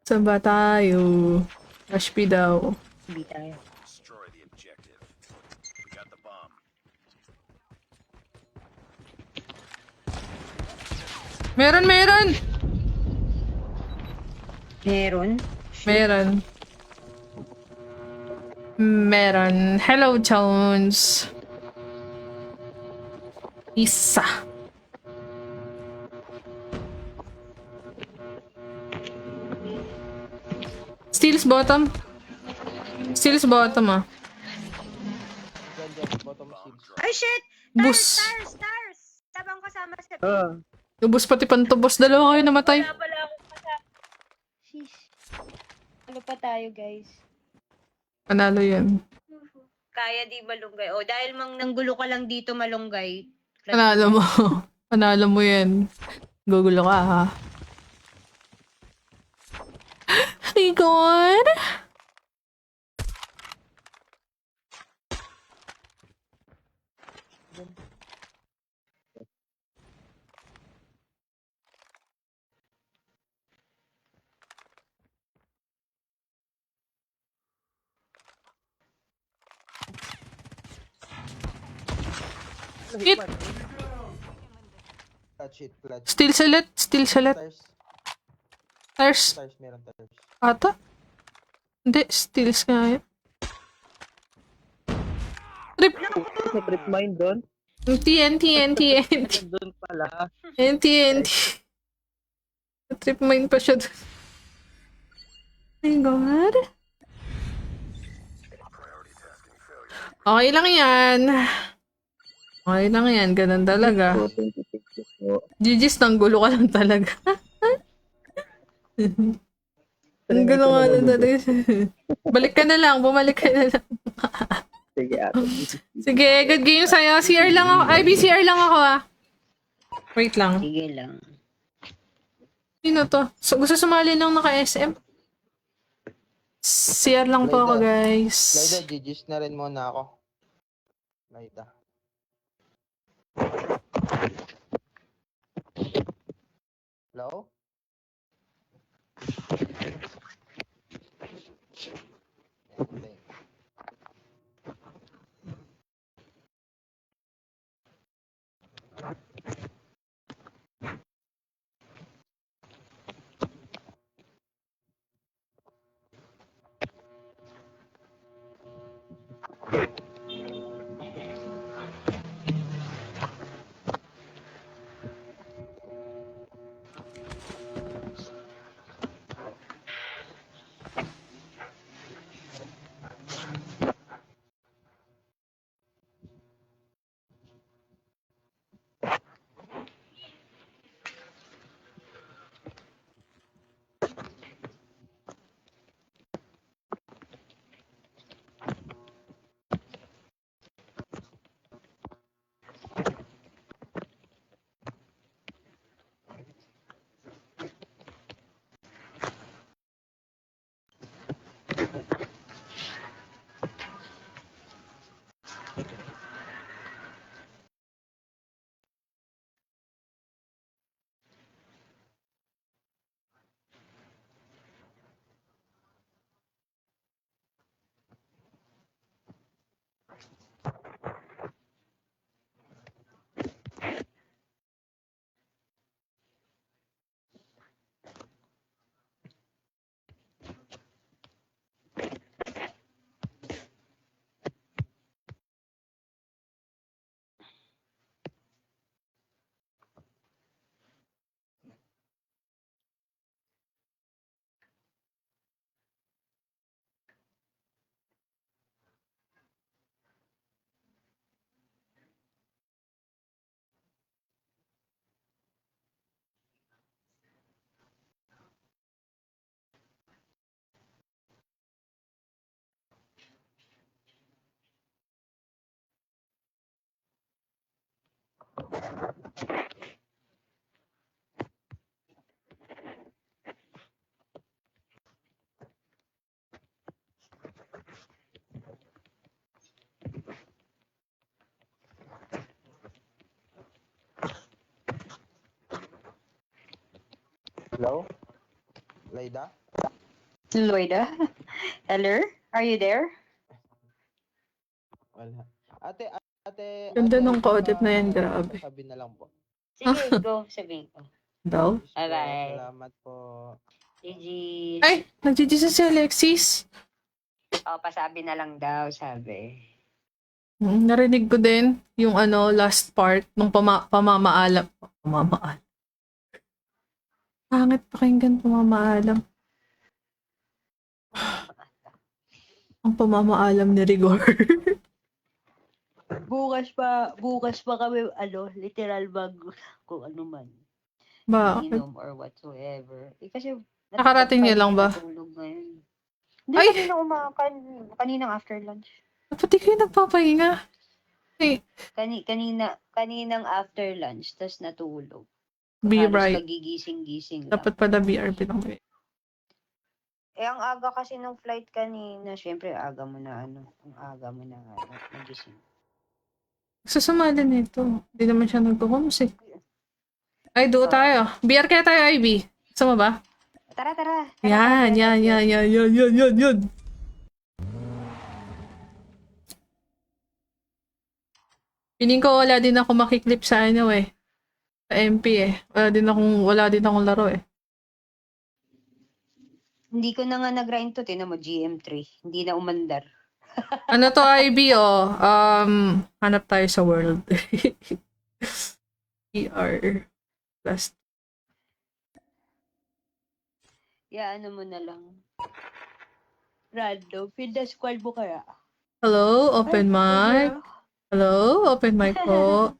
Saan ba tayo? Rush P daw. Hindi tayo. Destroy the objective. We got the bomb. Meron! Meron? Meron. Hello, Jones. Isa. Steel's bottom. Steel's bottom, ah. Dyan, bottom seeds. Ay, shit! Bus. Stars! Tabang kasama sa Ubus pati pantubos. Dalawa kayo namatay. Wala pala akong kasama. Sheesh. Ano pa tayo, guys? Panalo yan. Kaya di malunggay. O, dahil nanggulo ka lang dito malunggay. Panalo mo. Panalo mo yan. Gugulo ka, ha? My God. Hit. Clutch it, clutch. Still salit. Still salit. Tires. Tires. Tires, meron tires. Ata? Hindi. Steals nga yun. Trip. Sa trip mine doon. TNT. Doon pala. TNT. Trip mine pa siya dun. My God. Okay lang yan. Okay lang yan. Ganun talaga. GG's, nanggulo ka lang talaga. Ang gulo nga lang talaga. Balik ka na lang. Bumalik ka na lang. Sige ate. Sige, good game sa'yo. CR lang ako. Ay, BCR lang ako, ah. Wait lang. Sige lang. Sino to? So, gusto sumali ng naka-SM? CR lang po ako, guys. Laida, GG's na rin muna ako. Laida. Hello? Okay. Hello? Laida? Loida? Hello? Are you there? Wala. Ate, Ganda ate, nung kaudip na yan, baka grabe. sabi na lang po. Sige, go. Sabihin ko. Daw? Diyos ko, Alright. salamat po. GG. Ay, nagdi-Jesus si Alexis. Oh, pasabi na lang daw, sabi. Narinig ko din yung last part nung pamamaalam. Pamamaalam. Pangit pakinggan pamamaalam. Ang pamamaalam ni Rigor. Bukas pa kami, literal kung ano man. Bakit? Inom or whatsoever. Kasi, Nakarating niyo lang ba? natulog ngayon. Hindi, Ay! kaninang after lunch. Ba't di kayo nagpapahinga? Hey, Kaninang after lunch, tas natulog. be Halos right. kagigising-gising lang. Dapat pala BRB lang. Ang aga kasi ng flight kanina, syempre aga mo na nagising. Sasumali nito. Hindi naman siya nagko-coms eh. Ay, doon tayo. BR kaya tayo, Ivy. Gusto mo ba? Tara. Yan. Piling ko wala din ako makiklip sa sa MP eh. Wala din akong laro eh. Hindi ko na nga nag-grind to, tinan mo, GM3. Hindi na umandar. Ano to, Ivy, oh? Hanap tayo sa world. ER plus. Ano mo na lang. Random. Pinda squad mo kaya. Hello, open mic. Hello, open mic po.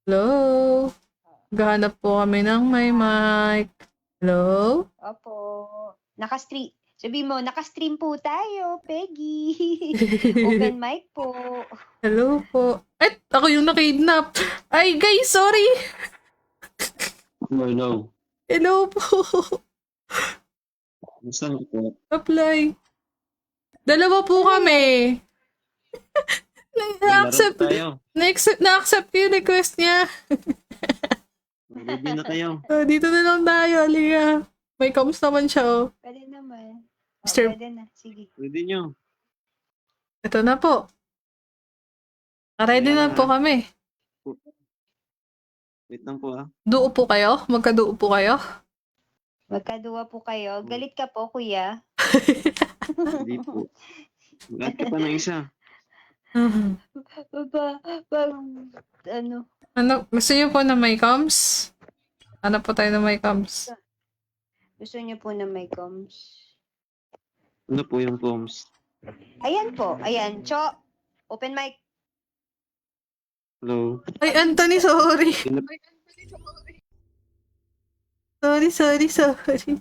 Hello. Gahanap po kami ng may mic. Hello? Opo. Sabi mo, naka-stream po tayo, Peggy. Open mic po. Hello po. Ay, ako yung nakidnap. Ay, guys, sorry. Hello. Hello po. Saan po? Apply. Dalawa po kami. Na-accept. tayo. Na-accept ko yung request niya. Ready na kayo. Dito na lang tayo. Halika. May comms naman siya, oh. Pwede naman. Mr. Pwede na. Sige. Ready nyo. Ito na po. Ready na po kami. Wait lang po Duo po kayo? Magkaduo po kayo? Magkaduwa po kayo. Galit ka po, kuya. Hindi po. Lahat ka pa ng isa. Ano, gusto niyo po na may comms? Ano po tayo na may comms? Gusto niyo po na may comms? Ano po yung comms? Ayan po. Ayan. Cho, open mic. Hello? Ay, Anthony, sorry. Sorry.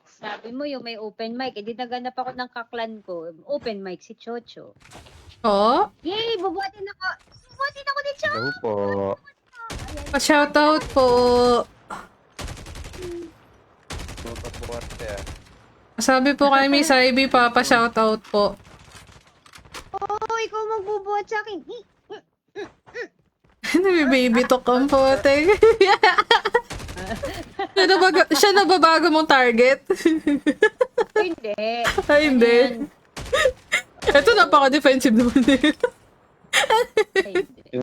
Sabi mo yung may open mic. Hindi naganap ako ng kaklan ko. Open mic si Chocho. Oh, Yay! Bubuhatin ako! Bubuhatin ako ni Cho! Hello po. pa-shoutout po. Sabi po kay Miss Ivy, pa-shoutout po. Oh, ikaw magbubuhat sa akin. Baby talk ang pote. Siya nababago mong target? Hindi. Ay, hindi. Ito napaka-defensive naman eh.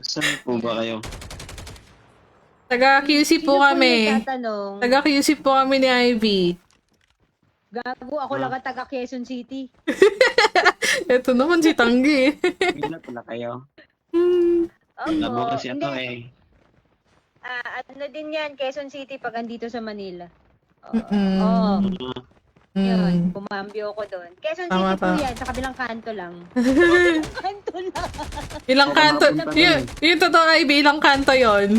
Saan po ba kayo? Taga-QC po kami. Tatanong. Taga-QC po kami ni Ivy. Gago, ako lang ang taga Quezon City. Ito naman si Tanggi. Wala pala kayo. Opo. Labo kasi ako Hindi. Ano din yan, Quezon City pag andito sa Manila. Mm-mm. Oo. Yun, Mm. pumambyo ko doon. Quezon Tama City po pa. yan, sa kabilang kanto lang. Kanto lang. Ilang kanto? Yung totoo Ivy, ilang kanto yon?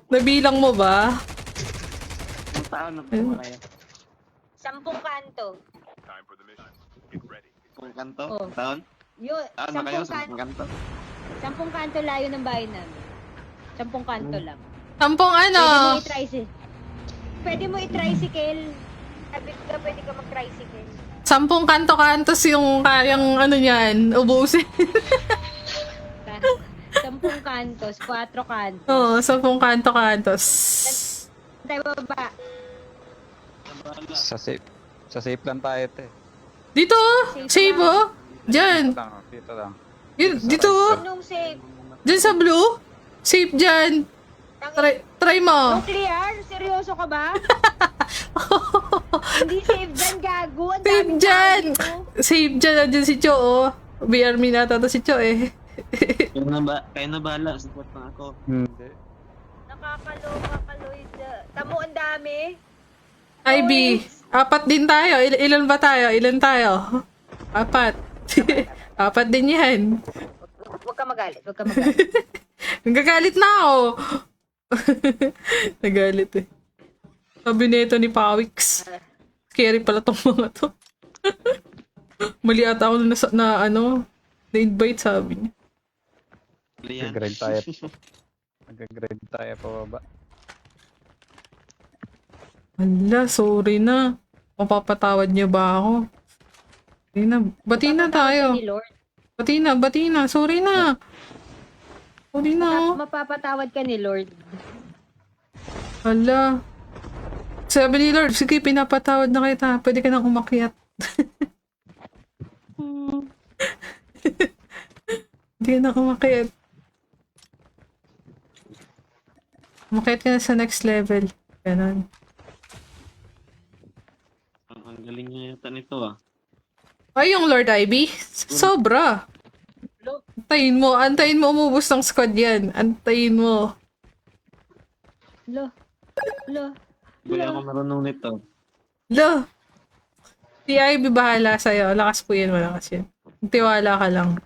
Nabilang mo ba? Ang taon na po ba kayo? 10 kanto. Time for the mission. Get ready. Kung kanto? Oh. Taon? Yun, Taon na kayo 10 sa kanto. kanto? 10 kanto layo ng bahay namin. 10 kanto lang. Tampong ano? Pwede mo i-tricycle. Sabi ka, pwede ka mag-tricycle. 10 kanto-kantos yung kayang ano niyan, ubusin. 10 kantos, 4 kantos. Oo, 10 kanto-kantos. Tayo baba. Sa safe. Sa safe lang tayo, te. Dito, save oh. Diyan. Dito lang. Dito oh. Anong safe? Diyan sa blue. Save dyan. Try mo. Nuclear? Seryoso ka ba? Hindi save dyan, gago. Ang Save daming dyan. tao dito. Save dyan. Nandiyan si Cho oh. BR Minata to si Cho eh. Kaya na bahala. Support na ako. Hindi. Nakakaloka ka, Lloyd. Tamo, ang dami. IB. 4 din tayo. Ilan ba tayo? Ilan tayo? 4. 4 din yan. Huwag ka magalit, huwag ka magalit. Nagagalit na ako. Nagalit eh. Sabi nito ni Pawix. Scary pala tong mga to. Mali ata ako na-invite sabi niya. Mag-grind tayo. Mag-grind tayo pababa. Hala, sorry na. Mapapatawad niyo ba ako? Sorry na. Bati na tayo. Ni Lord. Bati na. Sorry na. Sorry na. Mapapatawad ka ni Lord. Hala. Sabi ni Lord, sige, pinapatawad na kita. Pwede ka nang umakyat. Hindi ka na umakyat. Umakyat ka na sa next level. Ganon. Ang galing niya yata nito ah. Ay, yung Lord Ivy. Sobra. Antayin mo umubos ng squad yan. Antayin mo. Lo. Hindi ako marunong nito. Lo. Si Ivy bahala sa'yo. Lakas po yan, malakas yan. Tiwala ka lang.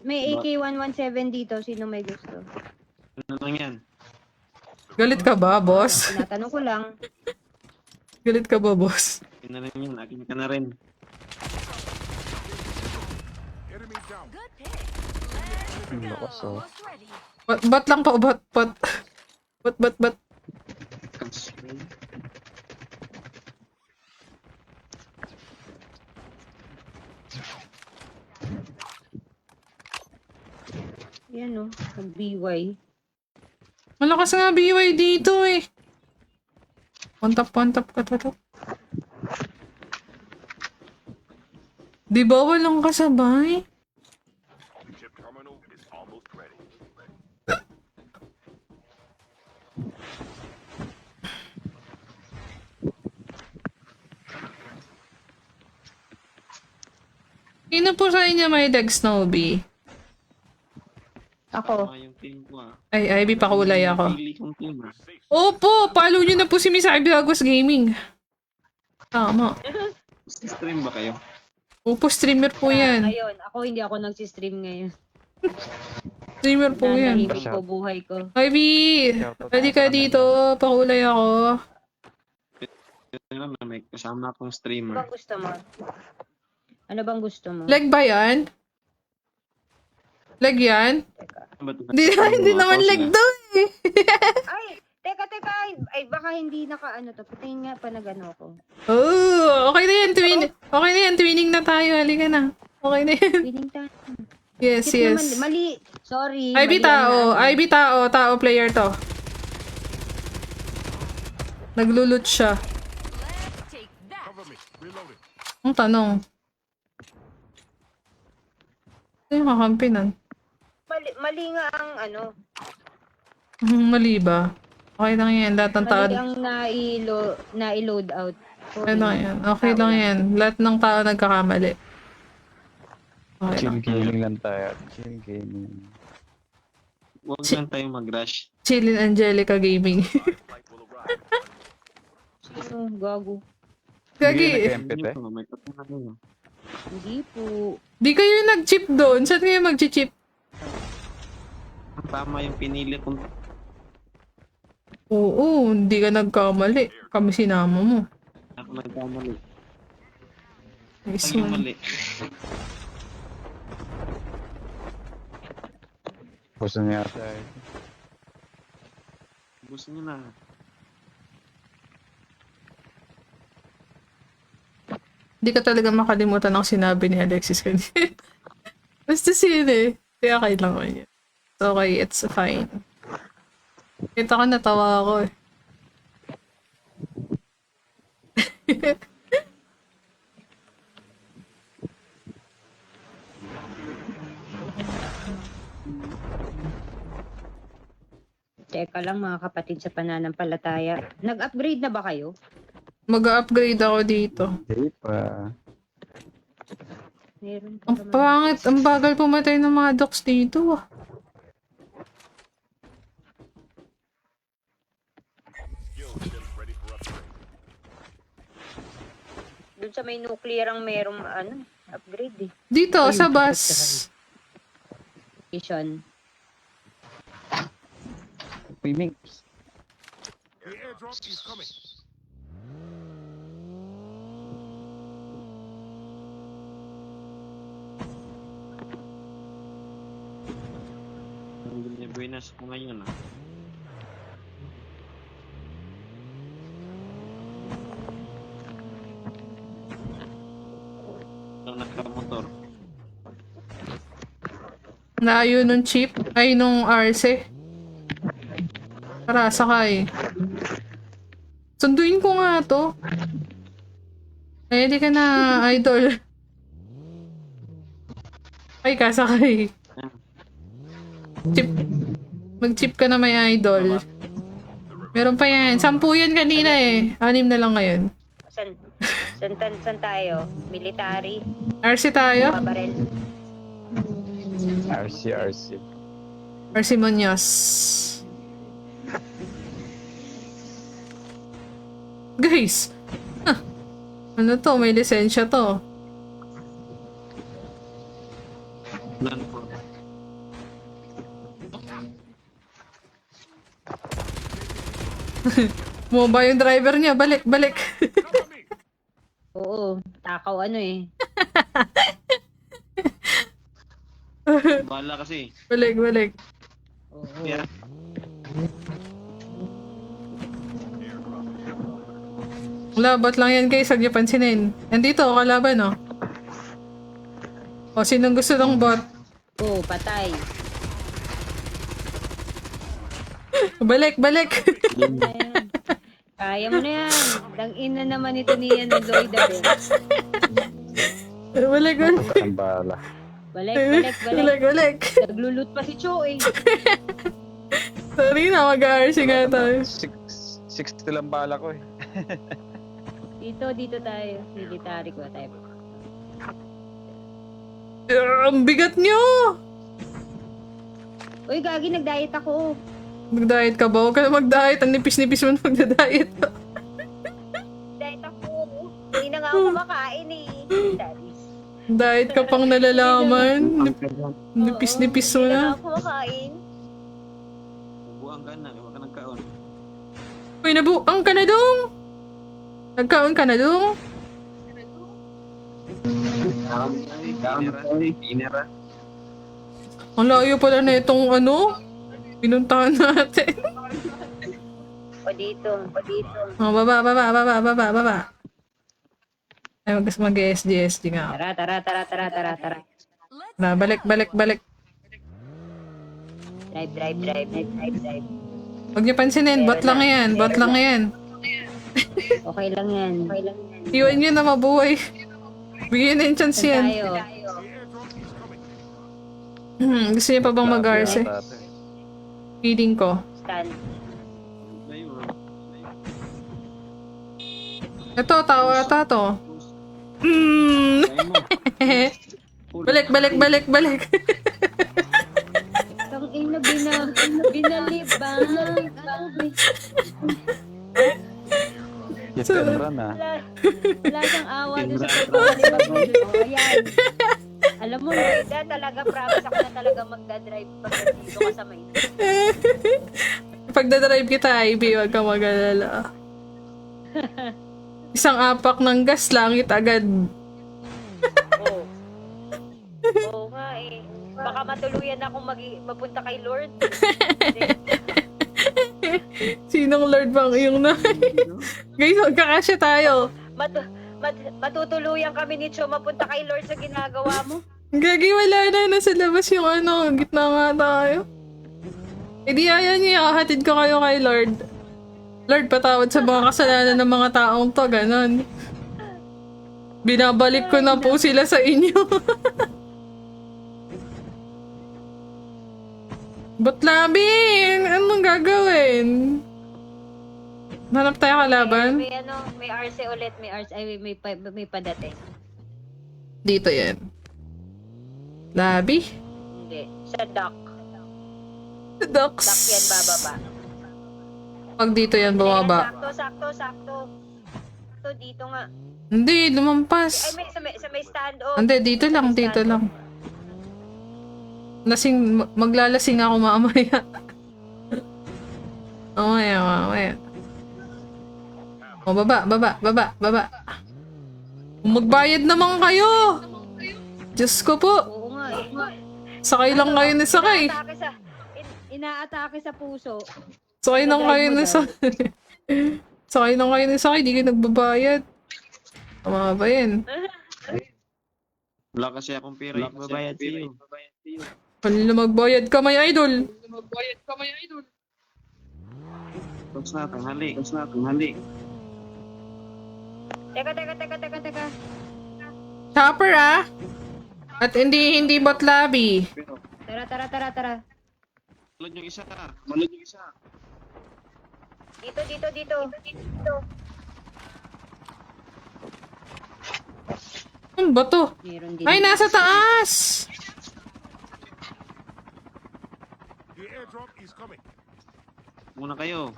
May AK-117 dito. Sino may gusto? Ano lang yan? Galit ka ba, boss? Tinatanong ko lang. Galit ka ba, boss? Akin na rin yun. Akin ka na rin. Enemy down. Ang lakas oh. Bat lang po, bat. Bat. Yan o. Nag-BY. Malakas nga BY dito eh. Pantap ka to. Di ba walang kasabay? Chip terminal is almost ready. Sino po sa inyo may leg Snowbee? Ako. Tama yung team ko ah. Ay, Ivy, pakulay ako. Pili kong team ah. Opo, follow nyo na po si Miss Ivy Agos Gaming. Tama. Stream ba kayo? Opo, streamer po yan. Ayun. Ako hindi ako nag-stream ngayon. Streamer po yan. Nanahimik po buhay ko. Ivy, pwede ka dito. Pakulay ako. Ito lang na may kasama akong Ano streamer. bang gusto mo? Ano bang gusto mo? Leg ba yan? Leg yan? Ba't Hindi naman leg daw eh. Ay, teka. Ay, baka hindi to. Patingin nga pa nag-ano ko. Oh, okay na yan. Twinning na tayo. Halika na. Okay na yan. Winning time. Yes. Mali. Sorry. Ivy mali tao. ang- Ivy tao. Tao player to. Naglulut siya. Cover me. Reloading. Ang tanong. Ano yung kakampinan? Mali nga ang Mali ba? Okay lang yan. Lahat ng tao. Mali ang na-load out. Ano yan? Okay lang yan. Lahat ng tao nagkakamali. Okay Chill lang. gaming lang tayo. Chill gaming. Huwag lang tayo mag-rush. Chillin Angelica Gaming. Flight will arrive. Sino? Gago. Gagi. Hindi Ito, may katulad yun. Hindi po. Di kayo nag-chip doon. Saan kayo mag-chip? Tama yung pinili kong Oo, hindi ka nagkamali. Kami sinama mo. ako nagkamali. Nice Ang yung one. mali. Gusto niya tayo. Gusto nyo na. Hindi ka talaga makalimutan ang sinabi ni Alexis kanina. Basta sila eh. Kaya okay lang ko yun. It's okay, it's fine. Kita ko natawa ako eh. Teka lang mga kapatid sa pananampalataya. Nag-upgrade na ba kayo? Mag-upgrade ako dito. Hindi pa. Meron pa Ang naman. pangit, ang bagal pumatay ng mga docs dito ah. Skill ready for upgrade. Doon sa may nuclear ang merong upgrade eh. Dito, sa bus. Station. Uy, Minx. The airdrop is coming. Ang Buenas ko ngayon ah. Ang nakamotor. Layo nung chip, ay nung RC. Tara, sakay. Sunduin ko nga to. Ay, di ka na, idol. Ay, kasakay. Chip. Mag-chip ka na may idol. Meron pa yan. 10 yan kanina eh. 6 na lang ngayon. San tayo? Military? RC tayo? Babarel? RC. RC Munoz. Guys! Huh. Ano to? May lisensya to. Nan po. Bumaba yung driver niya. Balik. Cover me. Oo. Takaw eh. Bala kasi. Balik. Oo. Yeah. Wala, ba't lang yan guys? Huwag niyo pansinin. Nandito, kalaban oh. O, sinong gusto ng bot? Oo, patay. Balik. Kaya mo na yan. Dang-in na naman ito niya ng Lloyd Abel. Balik. Ang bala. Balik. Naglulut pa si Cho eh. Sorry na, mag-RC nga tayo. 60 lang bala ko eh. Dito tayo. Military ko tayo. Ang bigat nyo! Uy, gagi, nag-diet ako. Mag-diet ka ba? Huwag ka na mag-diet. Ang nipis-nipis mo na mag-diet. Diet ako. Hindi na nga ako makain eh. Daddies. Diet ka pang nalalaman. Ang kagan. Nipis-nipis mo Hindi na na. nga ako makain. Buang ka na. Huwag ka nagkaon. Uy, nabuang ka na dong! Nagkaon ka na dong? Pinera. Ang layo pala na itong pinuntahan natin. O dito. Oh, baba. Ay, mag-SG nga. Tara. Na, balik. Drive. Huwag niyo pansinin, bot lang yan. Okay lang yan. Iwan niyo na mabuhay. Bigyan na yung chance Saan yan. tayo? The airdrop is coming. Gusto niyo pa bang mag-RC? Feeling ko. Stand. Ayun. Ito, tao ata to. Balik. Tang ina binalibang. Get and run ah. Wala siyang awa doon sa pagbabalibag mo. Ayan. Alam mo, Reda, talaga promise ako na talaga magdadrive pag dito ka sa Maynila. Pag dadrive kita, Ivy, huwag ka mag-alala. Isang apak ng gas, langit agad. Oo. Oo nga eh. Baka matuluyan akong mapunta kay Lord. Sinong Lord bang iyong na? Guys, magkakasya tayo. matutuluyan kami ni Cho mapunta kay Lord sa ginagawa mo. Gagi, wala na. Nasa labas yung ano. Gitna nga tayo. E di ayaw niya. Hatid ko kayo kay Lord. Lord, patawad sa mga kasalanan ng mga taong to. Ganon. Binabalik ko na po sila sa inyo. Ba't labi? Anong gagawin? Hanap tayo kalaban? May may RC ulit, may RC, ay may padating. Dito yan. Labi? Hindi, sa dock. Docs. Dock yan bababa. Pag dito yan, bumaba. Sakto. Sakto dito nga. Hindi, Ay, lumampas. sa may stand off. Hindi, dito lang, dito lang. Maglalasing ako mamaya. Mamaya. O, baba. Magbayad naman kayo! Diyos ko po! Oo nga, eh. Sakay lang kayo ni sakay. Inaatake sa puso. Sakay lang kayo ni sakay. Sakay lang kayo ni sakay, di kayo nagbabayad. Tama ba yan? Wala kasi akong pera. Babayad sa'yo. Kanila magbayad ka, may idol. Tapos na, tanghali. Teka. Chopper ah! At hindi bot lobby. Tara. Malod yung isa. Dito. Ano ba to? Meron din. Ay, nasa taas! The airdrop is coming. Muna kayo.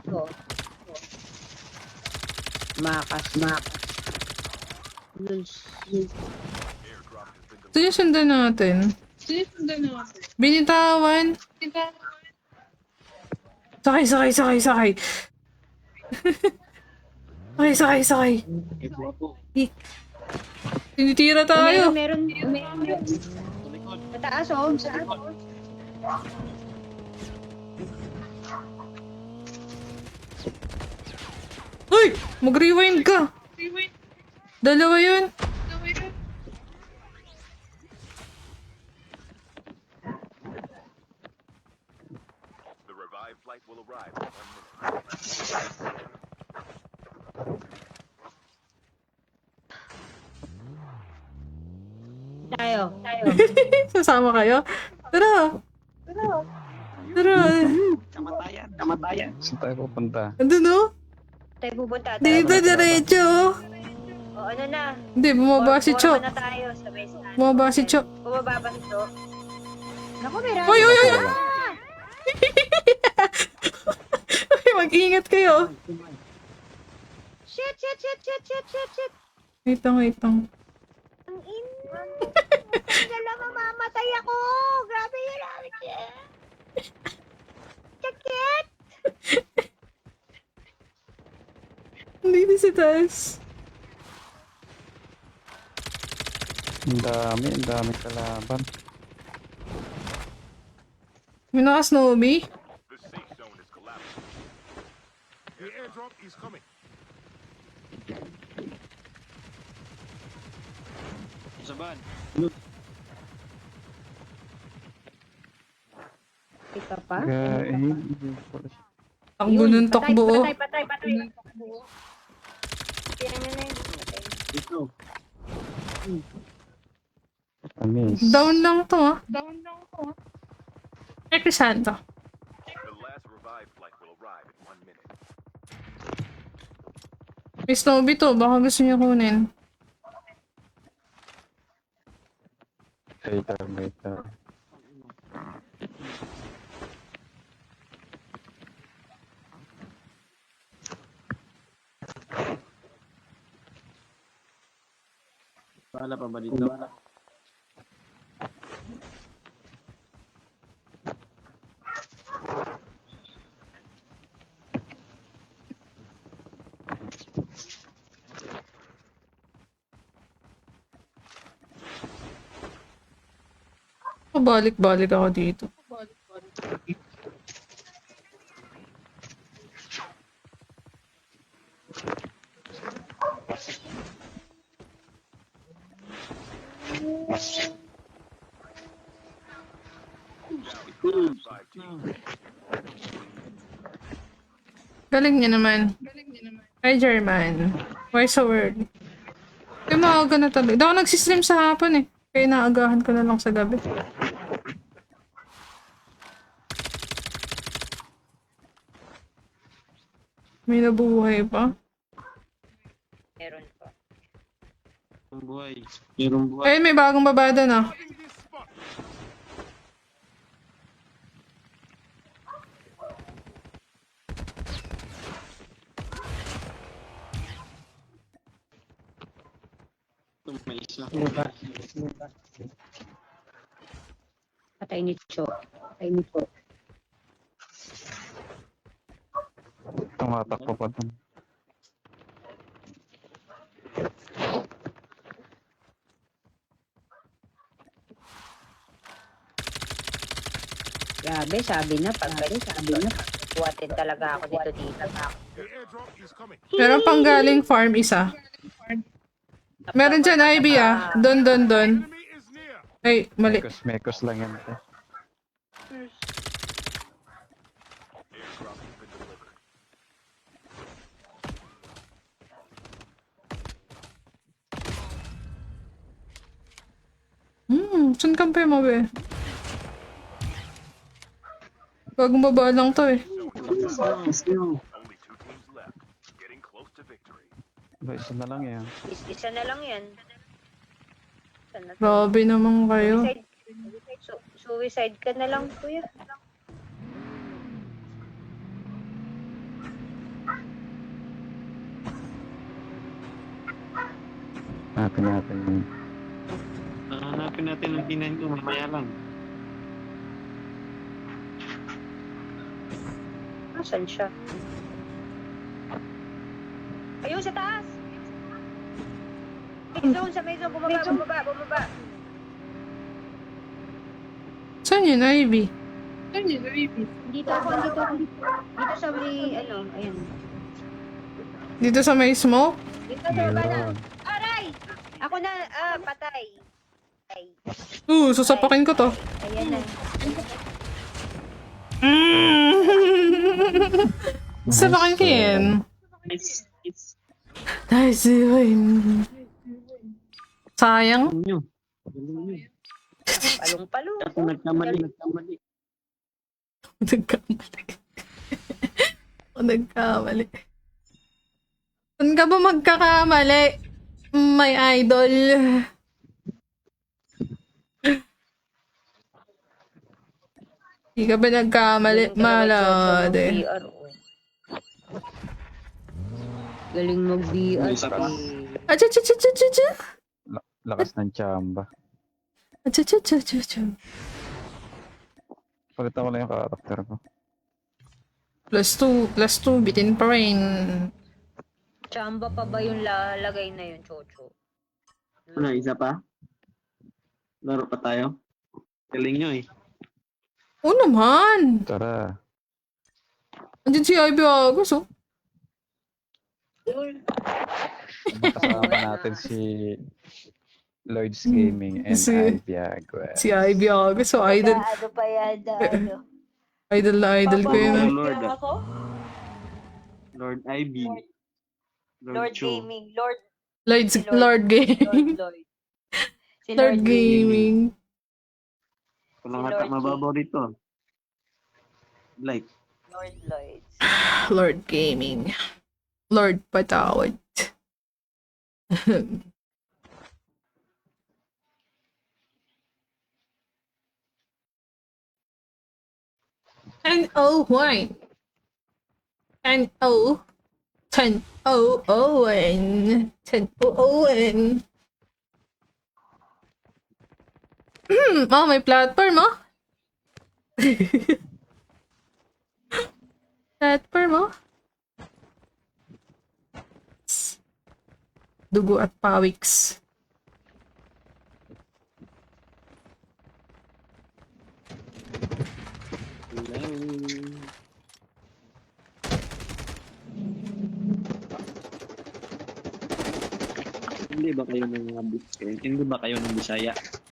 Oh. Makas. Luls. Airdrop has been Ito yung sundan natin. Binitawan. Sakay. Sakay. Ito ako. Tinitira tayo. Meron. Sa taas, oh. Uy! Mag-rewind ka. Dalawa yun. the revived flight will arrive in 1 minute. Tayo. Sasama kayo? Tara. Kamatayan. Saan tayo pupunta? Andun no? Tayo pupunta. Dito, diretso. O, ano na? Hindi, bumaba si Chok. Forma na tayo sa may stand. Bumaba si Chok. Bumaba ba si Chok? Naku, may rami. Uy! Uy, mag-ingat kayo. Shit. Wait lang. Ang ina. Dala, mamamatay ako. Grabe yun. Sakit. Hindi sa taas. Ang dami kalaban. May naka-snowbie. The safe zone is collapsing. The airdrop is coming. Saban. Ika pa? Takbo ng takbo. Oh. Patay. Tira nyo na yun. Patay. Ito. Amis. Down lang to ah. Santo. The last revived flight will arrive in 1 minute. May snowbie to. Baka gusto niya kunin. Later. Paala pa ba dito? Pabalik-balik ako dito. Revive team. Galing niya naman. Hi, German. Why so early? Kaya maaga na talaga. Hindi ako nagsistream sa hapon eh. Kaya naagahan ko na lang sa gabi. May nabuhay pa. Meron pa. Merong buhay. Merong buhay. Ay, may bagong babada na. May isa. Patay ni Cho. Patay ni Cho. Tumatakbo pa dun. Grabe, sabi na, buwatin talaga ako dito. The airdrop is coming. Meron pang galing farm isa. Meron dyan, Ivy ah. Don. Enemy is near. Ay, mali. Mekos lang yan. Airdrop has been delivered. Saan kampe mo be? Bagong baba lang to eh. Only 2 teams left. Getting close to victory. Ba, isa na lang yan. Isa na lang yan. Isa na. Grabe naman kayo. Suicide ka na lang, kuya. Hanapin natin yun. Hanapin natin ang P9 ko. Mamaya lang. Nasaan siya? Ayun, sa taas! Sa may zone, bumaba. Saan yun, Ivy? Dito ako. Dito sa may, ayun. Dito sa may smoke? Dito sa baba na. Ayun. Aray! Ako na, patay. Ay, Susapakin ko to. ayan na. Susapakin ko yan. It's Nice win. Sayang. nyo. Galing nyo. Palong-palong. Ako nagkamali. Nagkamali. Saan ka ba magkakamali? My idol. Hindi ka ba nagkamali? Malade. VR, oh. Galing mag-VR. Isa pa. Acha-cha-cha-cha-cha. Lakas ng tsamba. Acha-cha-cha-cha-cha. Palitan ko lang yung karakter ko. +2, bitin pa rin. Chamba pa ba yung lalagay na yun, Chocho? Ano, isa pa? Laro pa tayo? Galing nyo eh. Oo naman. Tara. Andiyan si Ivy Agos, oh. Kasama natin si Lloyd's Gaming and Si- Albiagua. Si Ivy Agos, oh. Idol. Ano pa yan? Idol na idol ko yun. ah. Lord, Lord Ivy. Lord Cho. Gaming. Lord Lord Gaming. Lloyd. Si Lord Gaming. Walang Si hata Lord mababaw dito. Like, Lord Lloyd. Lord Gaming. Lord Patawad. And oh, why? And oh, 10 oh Owen. 10 oh Owen. Oh, may platform, oh. Platform, oh. Dugo at pawiks. hindi ba kayo ng mga Hindi ba kayo ng Bisaya?